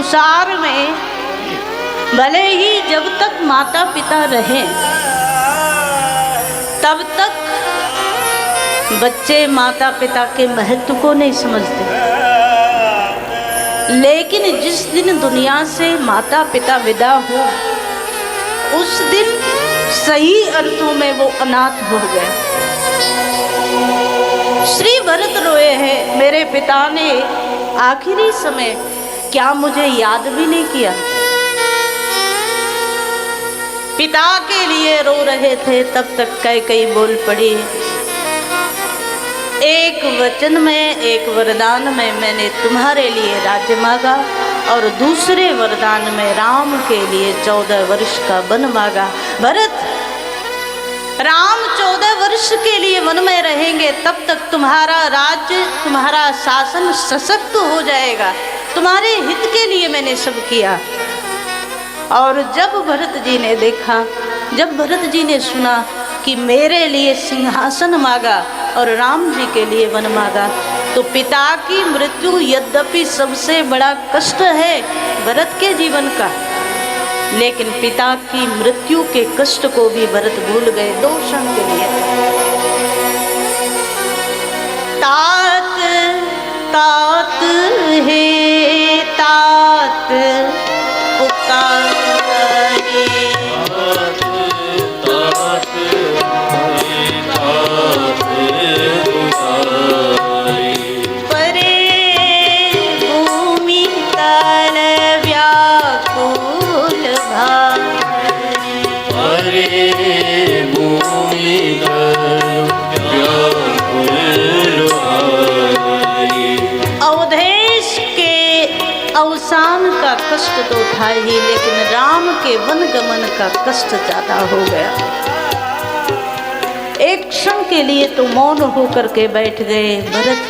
संसार में भले ही जब तक माता पिता रहें तब तक बच्चे माता पिता के महत्व को नहीं समझते, लेकिन जिस दिन दुनिया से माता पिता विदा हो उस दिन सही अर्थों में वो अनाथ हो गए। श्री भरत रोए हैं, मेरे पिता ने आखिरी समय क्या मुझे याद भी नहीं किया। पिता के लिए रो रहे थे, तब तक कैकेयी बोल पड़ी, एक वचन में, एक वरदान में मैंने तुम्हारे लिए राज्य मांगा और दूसरे वरदान में राम के लिए 14 वर्ष का वन मांगा। भरत, राम 14 वर्ष के लिए वन में रहेंगे, तब तक तुम्हारा राज्य, तुम्हारा शासन सशक्त हो जाएगा। तुम्हारे हित के लिए मैंने सब किया। और जब भरत जी ने देखा, जब भरत जी ने सुना कि मेरे लिए सिंहासन मांगा और राम जी के लिए वन मांगा, तो पिता की मृत्यु यद्यपि सबसे बड़ा कष्ट है भरत के जीवन का, लेकिन पिता की मृत्यु के कष्ट को भी भरत भूल गए 2 क्षण के लिए। तात तात हे तात पुकारे, अवसान का कष्ट तो था ही, लेकिन राम के वन गमन का कष्ट ज्यादा हो गया। एक क्षण के लिए तो मौन होकर के बैठ गए भरत।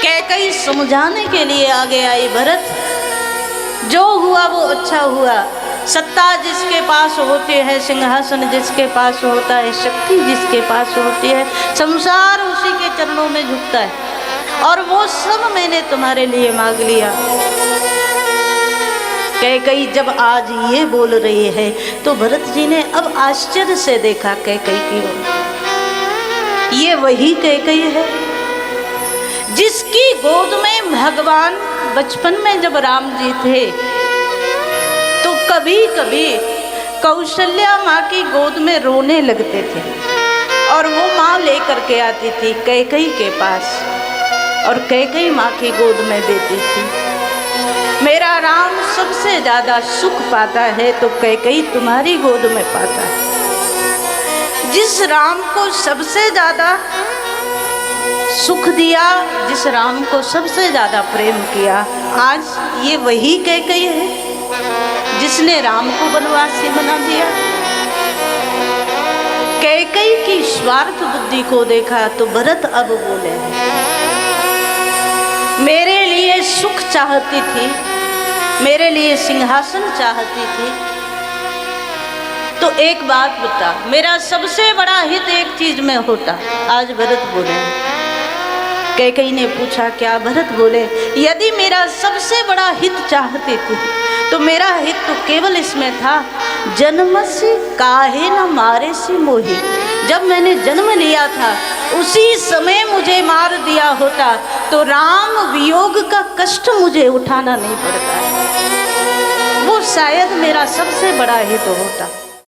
कैकेयी समझाने के लिए आगे आई, भरत जो हुआ वो अच्छा हुआ। सत्ता जिसके पास होती है, सिंहासन जिसके पास होता है, शक्ति जिसके पास होती है, संसार उसी के चरणों में झुकता है, और वो सब मैंने तुम्हारे लिए मांग लिया। कैकेयी जब आज ये बोल रही है तो भरत जी ने अब आश्चर्य से देखा कैकेयी की ओर। ये वही कैकेयी है जिसकी गोद में भगवान बचपन में जब राम जी थे तो कभी कभी कौशल्या माँ की गोद में रोने लगते थे, और वो माँ लेकर के आती थी कैकेयी के पास और कैकेयी माँ की गोद में देती थी। मेरा राम सबसे ज्यादा सुख पाता है तो कैकेयी तुम्हारी गोद में पाता है। जिस राम को सबसे ज्यादा सुख दिया, जिस राम को सबसे ज्यादा प्रेम किया, आज ये वही कैकेयी है जिसने राम को वनवासी बना दिया। कैकेयी की स्वार्थ बुद्धि को देखा तो भरत अब बोले, मेरे लिए सुख चाहती थी, मेरे लिए सिंहासन चाहती थी, तो एक बात बता, मेरा सबसे बड़ा हित एक चीज में होता। आज भरत बोले। कैकेयी ने पूछा क्या? भरत बोले, यदि मेरा सबसे बड़ा हित चाहती थी तो मेरा हित तो केवल इसमें था, जन्म से काहे न मारे से मोही। जब मैंने जन्म लिया था उसी समय मुझे मार दिया होता तो राम वियोग का कष्ट मुझे उठाना नहीं पड़ता, वो शायद मेरा सबसे बड़ा हित होता।